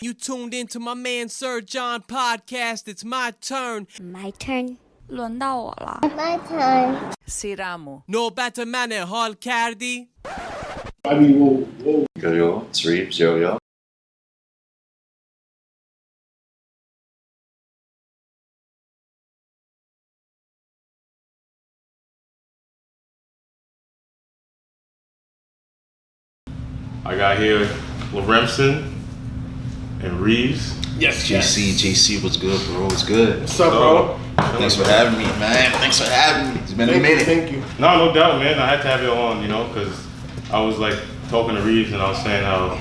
You tuned into my man Sir John podcast. It's my turn. My turn. 轮到我了。 My turn. Siramo. نوبت منه حال کردی؟ I mean, whoa. Yo, it's Reeves, yo. I got here Loremson and Reeves. Yes, JC, what's good, bro? What's good? What's up, bro? Thanks for having me, man. Thanks for having me. It's been a minute. Thank you. No doubt, man. I had to have you on, because I was like talking to Reeves and I was saying how,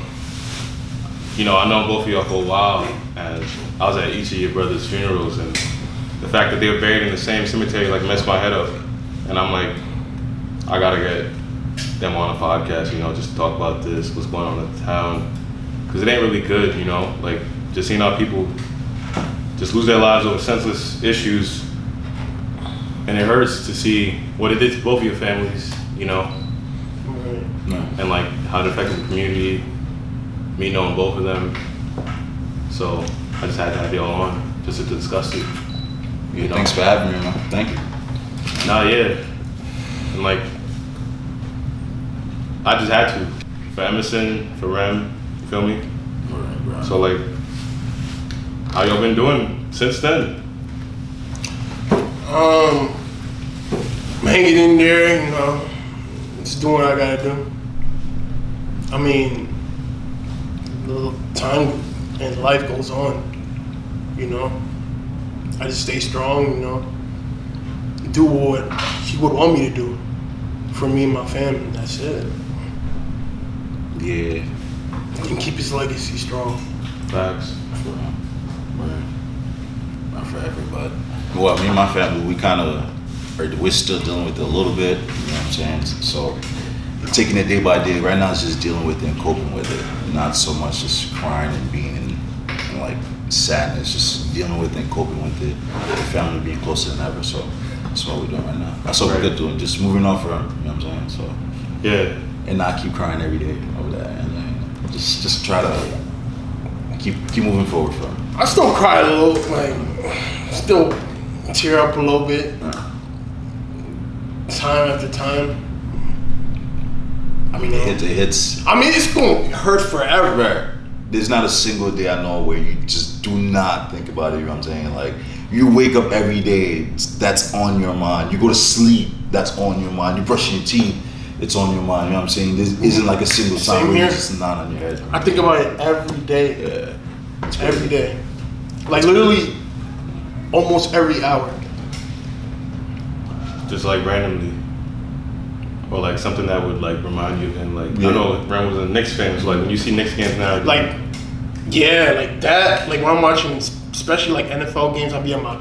I know both of y'all for a while, and I was at each of your brothers' funerals, and the fact that they were buried in the same cemetery like messed my head up, and I'm like, I gotta get them on a podcast, just to talk about this, what's going on in town, because it ain't really good, like just seeing how people just lose their lives over senseless issues, and it hurts to see what it did to both of your families, and like how it affected the community, me knowing both of them. So I just had to have y'all on just to discuss it. Thanks for having me, man. Thank you. And like, I just had to. For Emerson, for Rem, you feel me? Right. So like, how y'all been doing since then? Hanging in there, just doing what I gotta do. I mean, the time and life goes on, I just stay strong, do what he would want me to do for me and my family, that's it. Yeah. And keep his legacy strong. Facts. Not for everybody. Well, me and my family, we're still dealing with it a little bit, you know what I'm saying? So, taking it day by day, right now it's just dealing with it and coping with it. Not so much just crying and being in like sadness, just dealing with it and coping with it. The family being closer than ever, so that's what we're doing right now. That's what we're good doing, just moving on from, you know what I'm saying? So, Yeah. and not keep crying every day over that, and then just try to keep moving forward from it. I still cry a little, still tear up a little bit. Time after time. I mean, it hits. I mean, it's going to hurt forever. Right. There's not a single day I know where you just do not think about it, you know what I'm saying? Like, you wake up every day, that's on your mind. You go to sleep, that's on your mind. You brush your teeth, it's on your mind, you know what I'm saying? There isn't like a single time where it's just not on your head. I think about it every day. Yeah. Every day. Like, literally, almost every hour. Just like randomly. Or like something that would like remind you of him. Like, Yeah. I know Ren was a Knicks fan, so like when you see Knicks games now, Like, yeah, like that. Like, when I'm watching, especially like NFL games, I'll be at my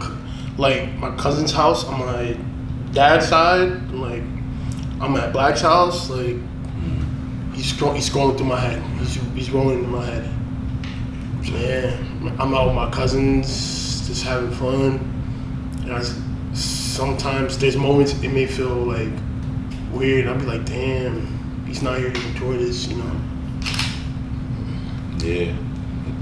cousin's house on my dad's side. Like, I'm at Black's house. Like, he's scrolling through my head. He's rolling in my head. Yeah, I'm out with my cousins, just having fun. And sometimes there's moments it may feel like weird. I'll be like, damn, he's not here to enjoy this, Yeah.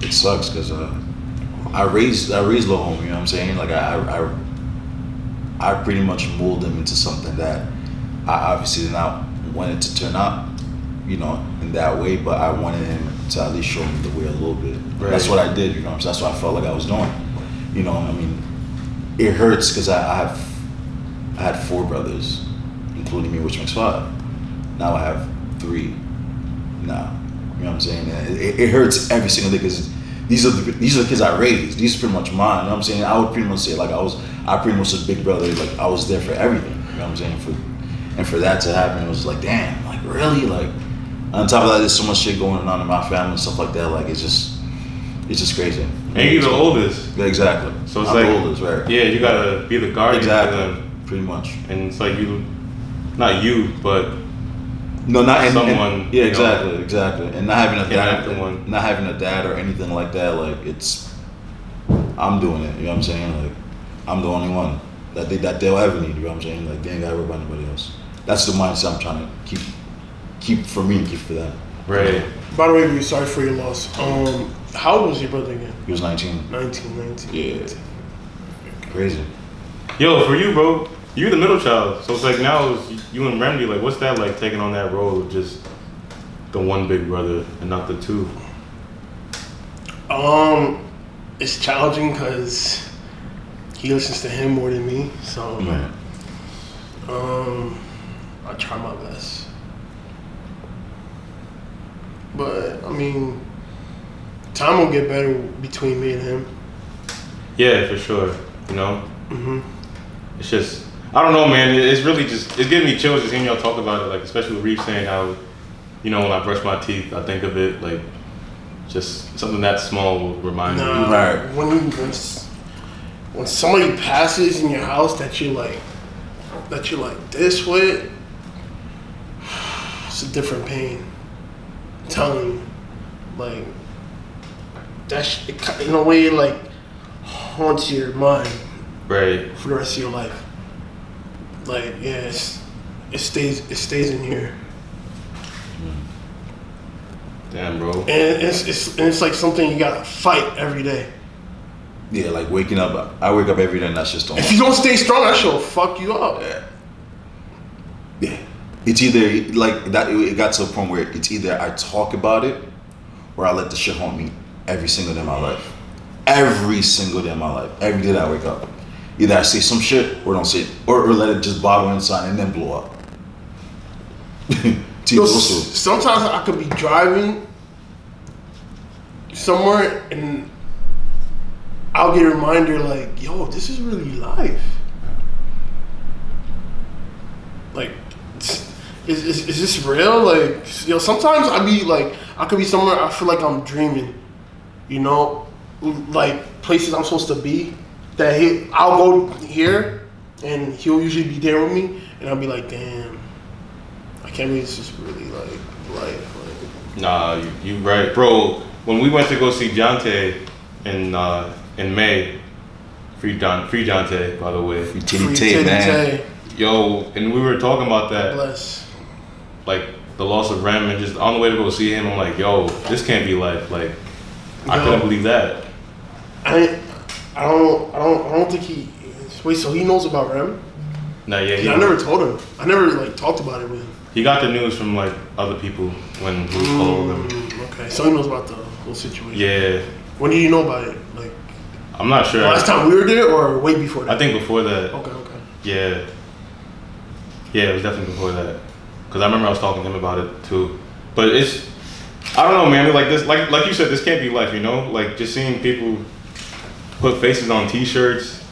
It sucks because I raised little homie, you know what I'm saying? Like, I pretty much molded him into something that I obviously did not want it to turn out, in that way, but I wanted him to at least show me the way a little bit. Right. That's what I did, you know what I'm saying? That's what I felt like I was doing. I mean, it hurts because I had 4 brothers, including me, which makes 5. Now I have 3 now. You know what I'm saying? And it hurts every single day because these are the kids I raised. These are pretty much mine. You know what I'm saying? I would pretty much say like I pretty much was a big brother. Like, I was there for everything. You know what I'm saying? For that to happen, it was like, damn, like really? Like, on top of that, there's so much shit going on in my family and stuff like that. Like, it's just crazy. and you're the oldest. Yeah, exactly. So it's I'm like, the oldest, right? Yeah, you gotta be the guardian for Exactly. them. Pretty much. And it's like not you, but No, not someone. Yeah, exactly. And not having Not having a dad or anything like that. Like, I'm doing it. You know what I'm saying? Like, I'm the only one that they'll ever need. You know what I'm saying? Like, they ain't gotta worry about anybody else. That's the mindset I'm trying to keep for me and keep for them. Right. By the way, we're sorry for your loss. How old was your brother again? He was 19. 19. Yeah. Crazy. Yo, for you, bro, you're the middle child. So it's like now it's you and Remedy. Like, what's that like taking on that role of just the one big brother and not the two? It's challenging because he listens to him more than me. So, Man. I try my best. But I mean, time will get better between me and him. Yeah, for sure. You know. Mm-hmm. It's just, I don't know, man. It's really just, it's giving me chills just hearing y'all talk about it. Like, especially with Reeves saying how, you know, when I brush my teeth, I think of it like just something that small will remind me. Right. When somebody passes in your house that you're like this with, it's a different pain. I'm telling you, like it, in a way, like haunts your mind. Right. For the rest of your life. Like, yeah, it stays in here. Damn, bro. And it's like something you gotta fight every day. Yeah, like waking up. I wake up every day and that's just on. If you don't stay strong, that shit will fuck you up. Yeah. It's either like that. It got to a point where it's either I talk about it or I let the shit haunt me every single day of my life. Every single day of my life. Every day that I wake up. Either I say some shit or don't say it, or let it just bottle inside and then blow up. Sometimes I could be driving somewhere and I'll get a reminder like, yo, this is really life. Like, is this real? Like, yo, sometimes I could be somewhere, I feel like I'm dreaming, you know, like places I'm supposed to be. I'll go here, and he'll usually be there with me, and I'll be like, damn, I can't believe this is really like life. Like, nah, you right, bro. When we went to go see Dante in May, free Dante, by the way. Free Titty man. Yo, and we were talking about that. Bless. Like the loss of Rem, and just on the way to go see him, I'm like, yo, this can't be life. Like, I couldn't believe that. I don't think he. Wait, so he knows about Rem? Nah, yeah. I never told him. I never like talked about it with him. He got the news from like other people when he called them. Okay, so he knows about the whole situation. Yeah. When did you know about it? Like, I'm not sure. Last time we were there, or way before that? I think before that. Okay. Yeah. Yeah, it was definitely before that. Cause I remember I was talking to him about it too. But it's, I don't know, man. Like this, like you said, this can't be life, you know. Like just seeing people put faces on T-shirts,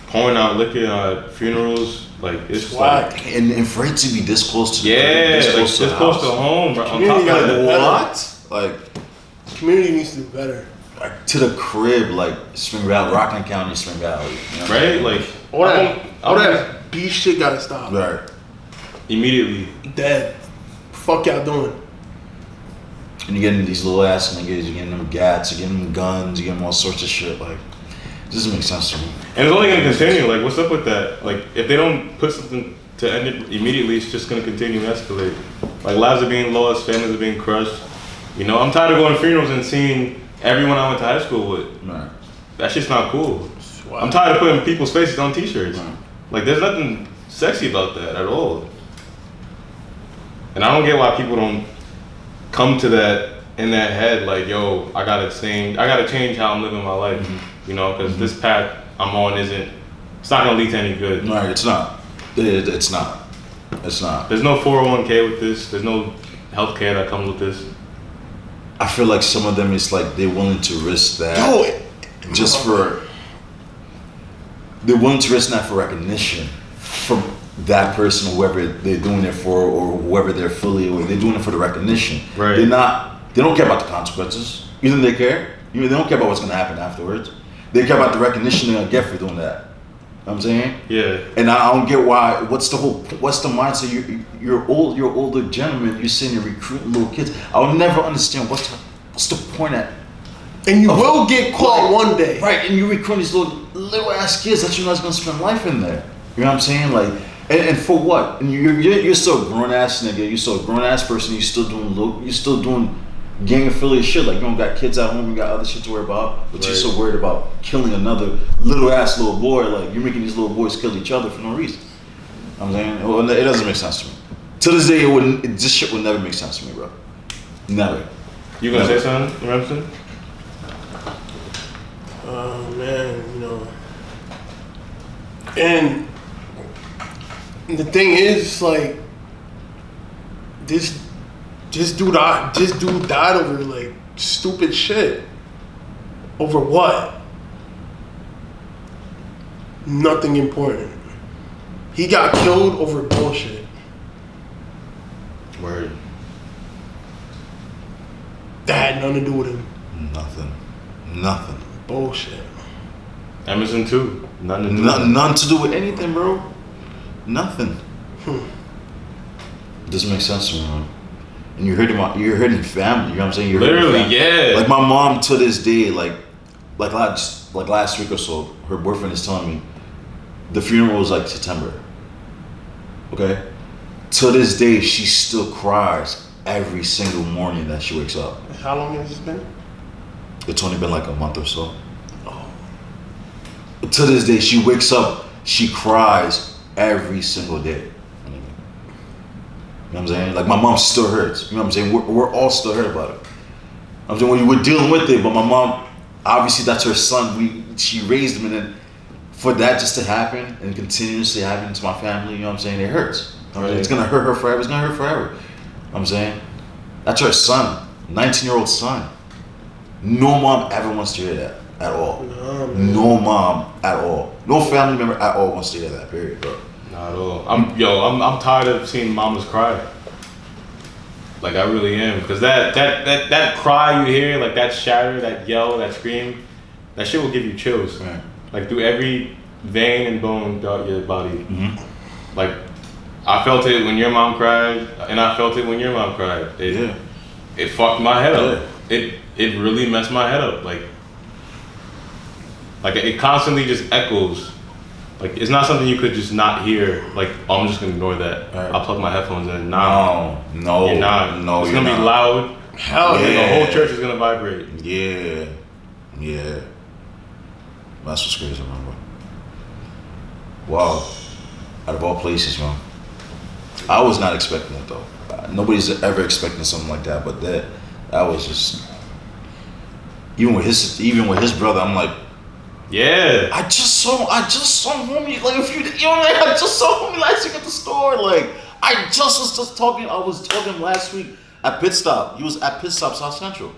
pouring out liquor at funerals, like it's just like, and for it to be this close to this close to home, bro. On top of that, what? Like, community needs to do better. Like to the crib, like Spring Valley, Rockland County, Spring Valley, you know? Right? Like all that beef shit gotta stop. Right. Immediately. Dead. Fuck y'all doing? And you're getting these little ass niggas, you're getting them gats, you're getting them guns, you're getting them all sorts of shit. Like, this doesn't make sense to me. And it's only gonna continue. Like, what's up with that? Like, if they don't put something to end it immediately, it's just gonna continue and escalate. Like, lives are being lost, families are being crushed. You know, I'm tired of going to funerals and seeing everyone I went to high school with. Right. That shit's not cool. Wow. I'm tired of putting people's faces on T-shirts. Right. Like, there's nothing sexy about that at all. And I don't get why people don't come to that in that head, like, yo, I gotta change how I'm living my life. Mm-hmm. You know, because this path I'm on it's not gonna lead to any good. Right, it's not. It's not. It's not. There's no 401k with this. There's no healthcare that comes with this. I feel like some of them, it's like they're willing to risk that they're willing to risk that for recognition from that person, whoever they're doing it for, or whoever they're affiliated with. They're doing it for the recognition. Right. They don't care about the consequences. You think they care? They don't care about what's gonna happen afterwards. They care about the recognition they're gonna get for doing that. You know what I'm saying? Yeah. And I don't get why. What's the mindset? You're older gentlemen. You're sitting there recruiting little kids. I'll never understand what's the point at. And you will get caught one day. Right, and you recruit these little ass kids that you're not gonna spend life in there. You know what I'm saying? Like, And for what? And you're still a grown ass nigga. You're still a grown ass person. You're still doing gang affiliate shit. Like you don't got kids at home. You got other shit to worry about. But you're so worried about killing another little boy. Like you're making these little boys kill each other for no reason. I'm saying it doesn't make sense to me. To this day, this shit would never make sense to me, bro. Never. You gonna say something, Reeves? Man, you know. And the thing is, like, this dude died over like stupid shit. Over what? Nothing important. He got killed over bullshit. Word. That had nothing to do with him. Nothing. Bullshit. Emerson too. Nothing to do with anything, bro. Nothing. Doesn't make sense to me, man. And you're hurting family. You know what I'm saying? You're literally, yeah. Like my mom to this day, like last week or so, her boyfriend is telling me the funeral was like September. Okay? To this day, she still cries every single morning that she wakes up. How long has this been? It's only been like a month or so. Oh. To this day, she wakes up, she cries every single day. You know what I'm saying? Like my mom still hurts. You know what I'm saying? We're all still hurt about it. I'm saying we're dealing with it, but my mom, obviously that's her son. She raised him, and then for that just to happen and continuously happen to my family, you know what I'm saying? It hurts. I mean, it's gonna hurt her forever. It's gonna hurt forever. You know what I'm saying? That's her son, 19-year-old son. No mom ever wants to hear that at all. No mom at all. No family member at all wants to hear that. Period, bro. Not at all. I'm tired of seeing mamas cry. Like I really am, because that cry you hear, like that shatter, that yell, that scream, that shit will give you chills. Right. Like through every vein and bone throughout your body. Mm-hmm. Like I felt it when your mom cried, and I felt it when your mom cried. It fucked my head up. It really messed my head up. Like it constantly just echoes. Like it's not something you could just not hear. Like, oh, I'm just gonna ignore that. Right. I'll plug my headphones in. No, you're not. No, it's you're gonna be not. loud. Hell And yeah. the whole church is gonna vibrate. Yeah. That's what's crazy, man, bro. Wow. Out of all places, man. I was not expecting it though. Nobody's ever expecting something like that, but that was just. Even with his brother, I'm like, yeah. I just saw homie like a few days. You know what I mean? I just saw homie last week at the store. Like I was talking to him last week at Pit Stop. He was at Pit Stop South Central.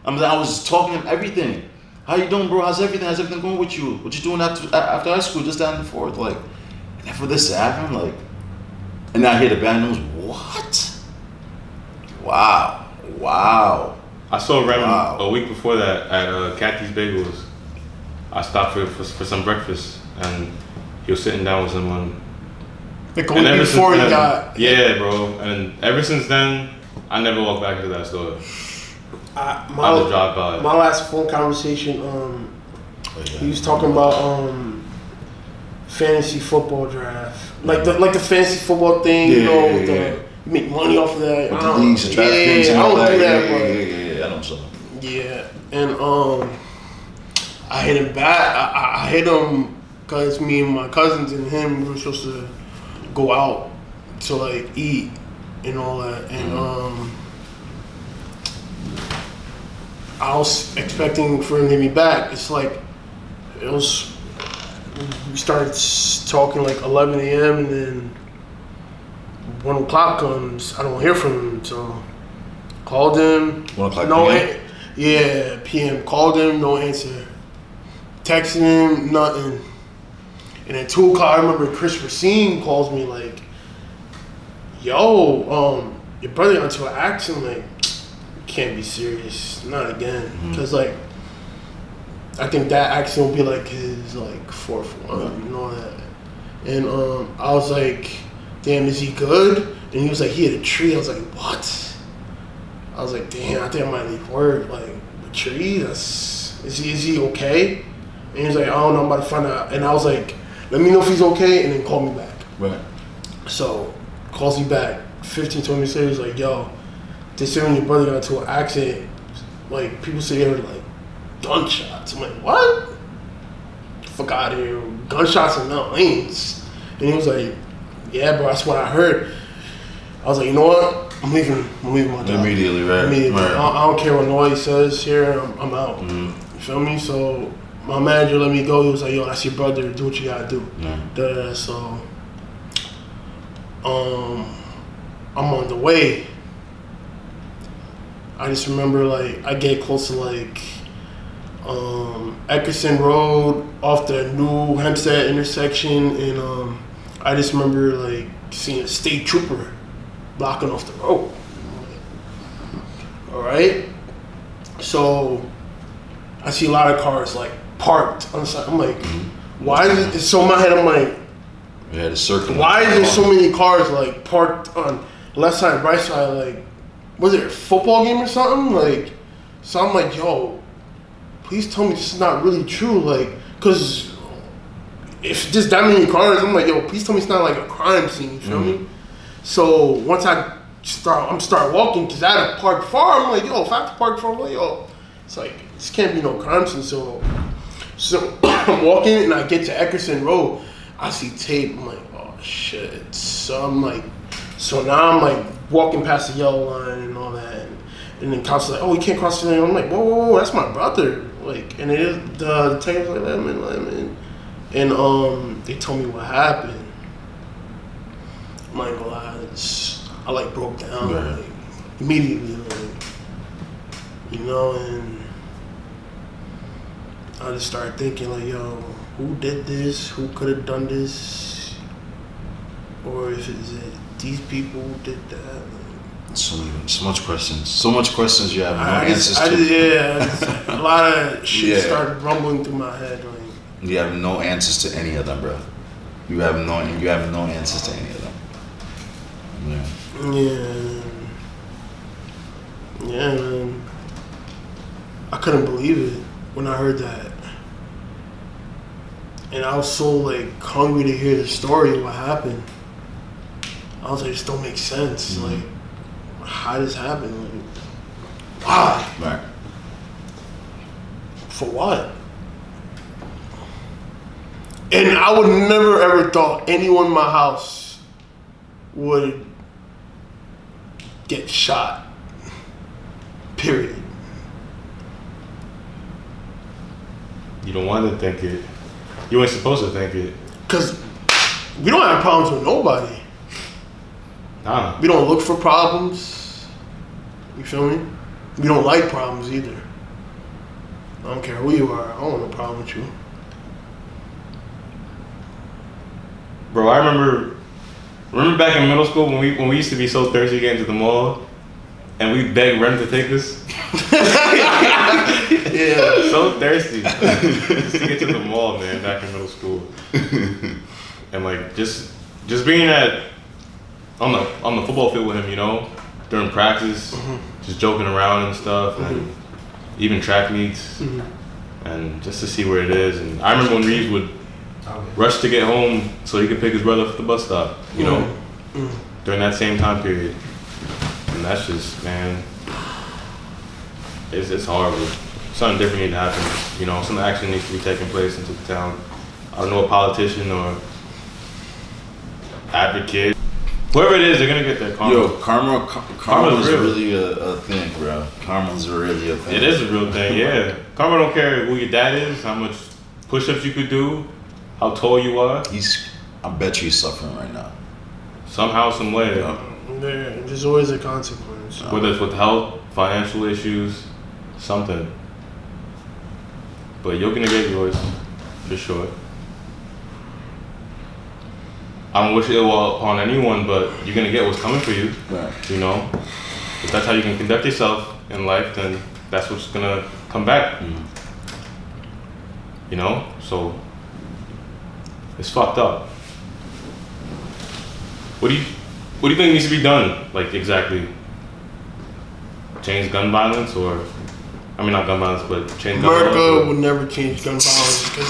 I was talking to him everything. How you doing, bro? How's everything going with you? What you doing after high school? Just down and forth, like. And then for this to happen, like, and I hear the bad news. What? Wow. I saw Rem a week before that at Kathy's Bagels. I stopped for some breakfast, and he was sitting down with someone. Like a week before he got. Yeah, bro. And ever since then, I never walked back into that store. I just drive by. My last phone conversation, he was talking about fantasy football draft, like the fantasy football thing. You make money off of that. With the leagues, the draft games, I don't do that, bro. Yeah, I know so. Yeah, and I hit him back. I hit him because me and my cousins and him we were supposed to go out to like eat and all that, and I was expecting for him to hit me back. It's like we started talking like 11 a.m. and then 1 o'clock comes. I don't hear from him, so called him. 1 o'clock PM? Yeah, PM. Called him, no answer. Texted him, nothing. And at 2 o'clock, I remember Chris Racine calls me like, yo, your brother got into an accident. Like, can't be serious. Not again. Because, like, I think that accident will be like his, like, fourth one, you know that. And I was like, damn, is he good? And he was like, he hit a tree. I was like, what? I was like, damn, I think I might leave work. Like, the tree? Is he okay? And he was like, I don't know, I'm about to find out. And I was like, let me know if he's okay, and then call me back. Right. So, calls me back 15, 20 minutes later. He's like, yo, they say when your brother got into an accident, like, people say they heard, like, gunshots. I'm like, what? Fuck out of here. Gunshots in Mount Lanes. And he was like, yeah, bro, that's what I heard. I was like, you know what? I'm leaving my job. Immediately, right? Immediately. Right. I don't care what nobody says here. I'm out. You feel me? So my manager let me go. He was like, yo, that's your brother. Do what you gotta do. So I'm on the way. I just remember, like, I get close to, like, Eckerson Road off the new Hempstead intersection, and I just remember, like, seeing a state trooper blocking off the road. All right, so I see a lot of cars, like, parked on the side. I'm like, why is it? So in my head, I'm like, Yeah, the circle. why is there so many cars, like, parked on left side, right side? Like, was it a football game or something? Like, so I'm like, yo, please tell me this is not really true. Like, because if there's that many cars, I'm like, yo, please tell me it's not like a crime scene. You feel me? So once I start walking, because I had to park far. I'm like, yo, if I have to park far, I'm like, yo, it's like, this can't be no crime scene. So I'm walking and I get to Eckerson Road. I see tape. I'm like, oh shit. So now I'm like walking past the yellow line and all that. And then cops like, oh, you can't cross the lane. I'm like, whoa, that's my brother. Like, and the detective's like, let him in. And they told me what happened. I'm not gonna lie, I like broke down like, immediately, like, you know, and I just started thinking like, yo, who did this? Who could have done this? Or if it's these people who did that? So much questions you have no answers to. Yeah, a lot of shit started rumbling through my head. Like, You have no answers to any of them, bro. You have no answers to any of them. Yeah, man. I couldn't believe it when I heard that. And I was so, like, hungry to hear the story, what happened. I was like, this don't make sense. Like, how did this happen? Like, why? Right. For what? And I would never ever thought anyone in my house would get shot. Period. You don't want to think it. You weren't supposed to think it. Because we don't have problems with nobody. Nah. We don't look for problems. You feel me? We don't like problems either. I don't care who you are. I don't want no problem with you. Bro, I remember back in middle school when we used to be so thirsty getting to the mall and we begged Rem to take us. Yeah. So thirsty. Just to get to the mall, man, back in middle school. And like just being on the football field with him, you know, during practice, just joking around and stuff, and even track meets, and just to see where it is. And I remember when Reeves would rush to get home so he could pick his brother up at the bus stop, you know, during that same time period. And that's just, man, it's horrible. Something different needs to happen, you know, some action needs to be taking place into the town. I don't know, a politician or advocate. Whoever it is, they're gonna get their karma. Yo, karma is really a thing, bro. Karma's really a thing. It is a real thing, yeah. Karma don't care who your dad is, how much push-ups you could do, how tall you are. I bet you he's suffering right now. Somehow, some way. There's always a consequence. Whether it's with health, financial issues, something. But you're gonna get yours, for sure. I don't wish it upon anyone, but you're gonna get what's coming for you. Right. You know? If that's how you can conduct yourself in life, then that's what's gonna come back. You know? So it's fucked up. What do you think needs to be done? Like exactly? Change gun violence or not gun violence, but change gun violence? America would never change gun violence because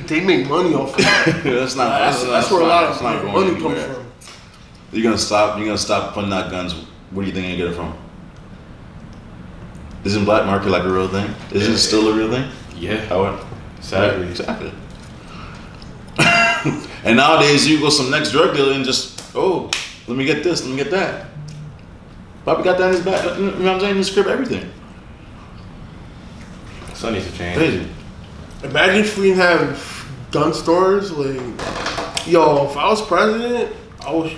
they make money off of it. That's That's where a lot of money comes from. You're gonna stop. You're gonna stop putting out guns. Where do you think you get it from? Isn't black market like a real thing? Isn't it still a real thing? Yeah. Howard? Sadly. Exactly. And nowadays, you go some next drug dealer and just, let me get this, let me get that. Probably got that in his back. You know what I'm saying? In his crib, everything. Something needs to change. Crazy. Imagine if we didn't have gun stores. Like, yo, if I was president, I would.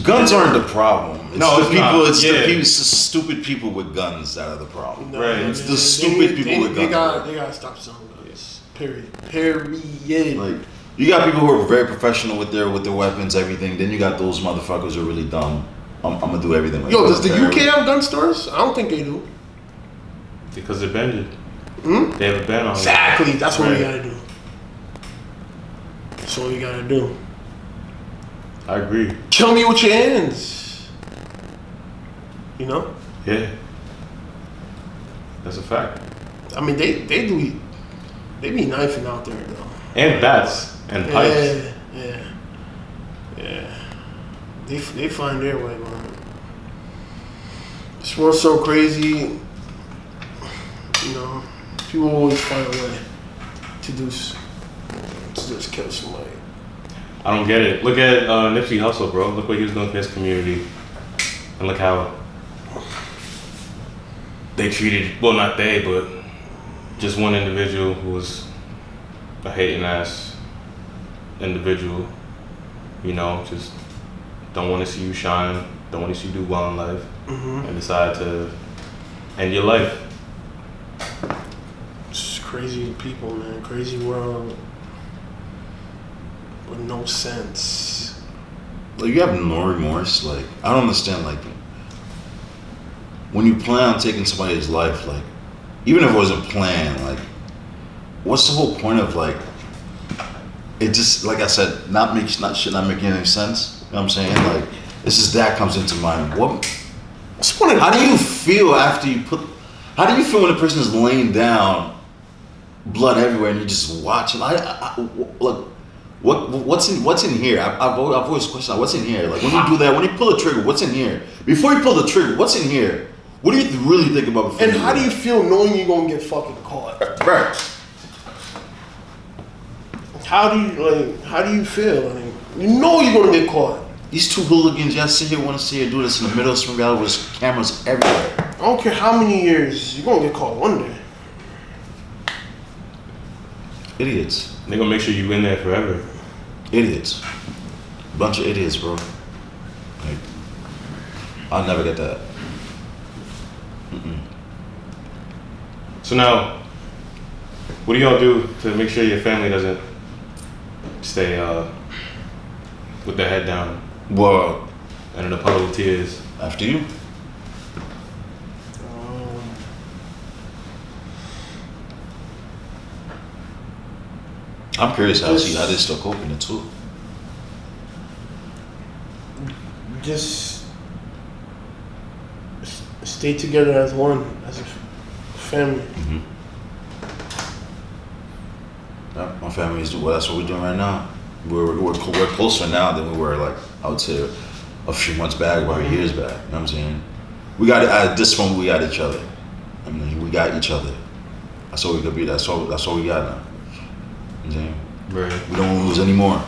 Guns aren't the problem. It's No, the it's people. not. It's Yeah. the people. It's the stupid people with guns that are the problem. Right. It's the stupid people with guns. They gotta stop selling guns. Period. Like, you got people who are very professional with their weapons, everything. Then you got those motherfuckers who are really dumb. I'm gonna do everything. Like Yo, does the UK have gun stores? I don't think they do. Because they're banned. Hmm? They have a ban on it. Exactly. That's what we Right. gotta do. That's what we gotta do. I agree. Kill me with your hands. You know? Yeah. That's a fact. I mean, they be knifing out there though. And bats and pipes. Yeah. They find their way, man. This world's so crazy. You know, people always find a way to just kill somebody. I don't get it. Look at Nipsey Hussle, bro. Look what he was doing for his community. And look how they treated, well, not they, but just one individual who was a hating ass individual. You know, just don't want to see you shine, don't want to see you do well in life, and decide to end your life. It's crazy people, man. Crazy world with no sense. Like, you have no remorse. Like, I don't understand. Like, when you plan on taking somebody's life, like, even if it wasn't planned, like, what's the whole point of, like, it just, like I said, not making any sense. You know what I'm saying? Like, it's just that comes into mind. How do you feel after you how do you feel when a person is laying down, blood everywhere, and you're just watching? Look, what's in here? I've always questioned, what's in here? Like, when you do that, when you pull the trigger, what's in here? Before you pull the trigger, what's in here? What do you really think about before? And how do you feel knowing you're gonna get fucking caught? Right. How do you feel? Like, you know you're gonna get caught. These two hooligans, y'all sit here, want to sit here, do this in the middle of some reality with cameras everywhere. I don't care how many years, you're gonna get caught one day. Idiots. They're gonna make sure you in there forever. Idiots. Bunch of idiots, bro. Like, I'll never get that. So now, what do y'all do to make sure your family doesn't stay with their head down Well, and in a puddle of tears? after you. I'm curious how they still coping it too. Just stay together as one, as a family. Yeah, my family is that's what we're doing right now. We're closer now than we were, like, I would say a few months back or years back. You know what I'm saying? We got at this point we got each other. I mean, we got each other. That's all we could be. That's all we got now. You know what I'm saying? Right. We don't lose anymore.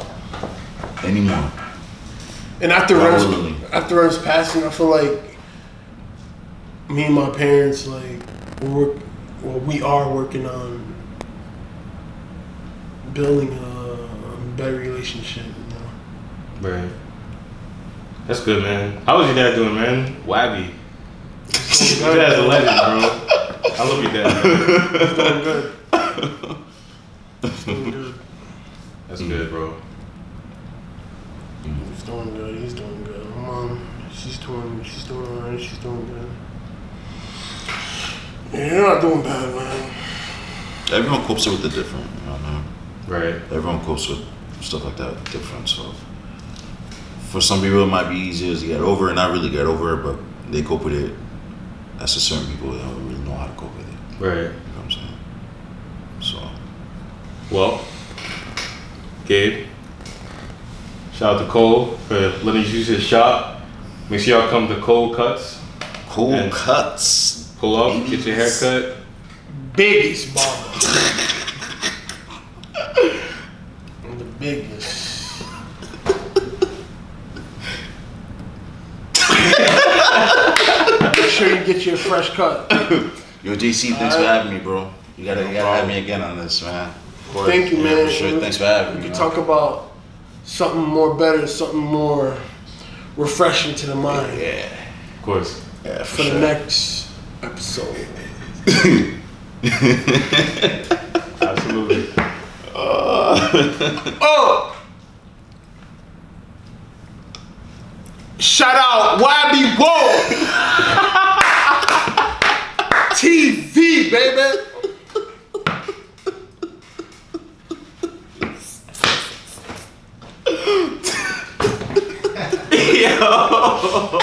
And after Absolutely. Ren's passing, I feel like me and my parents, like, we are working on building a better relationship. You know? Right. That's good, man. How was your dad doing, man? Wabby. Your dad's a legend, bro. I love your dad, man. He's doing good. He's doing good. That's good, bro. He's doing good. He's doing good. My mom, she's doing alright. She's doing good. Yeah, you're not doing bad, man. Everyone copes with the different. You know what I mean? Right. Everyone copes with stuff like that different. So for some people, it might be easier to get over and not really get over it, but they cope with it. That's to certain people that don't really know how to cope with it. Right. You know what I'm saying? So. Well, Gabe, Shout out to Cole for letting us use his shop. Make sure y'all come to Cole Cuts. Cool And cuts. Pull up, get your hair cut. Biggest barber. I'm the biggest. Make sure you get your fresh cut. Yo, JC, thanks for having me, bro. You gotta have me again on this, man. Thank you, Yeah, man. for sure. Thanks for having me. We can man. talk about something more better, something more refreshing to the mind Yeah. Of course. Yeah, for sure. the next episode. Absolutely. Oh! Shout out YB Whoa! TV, baby! Yo.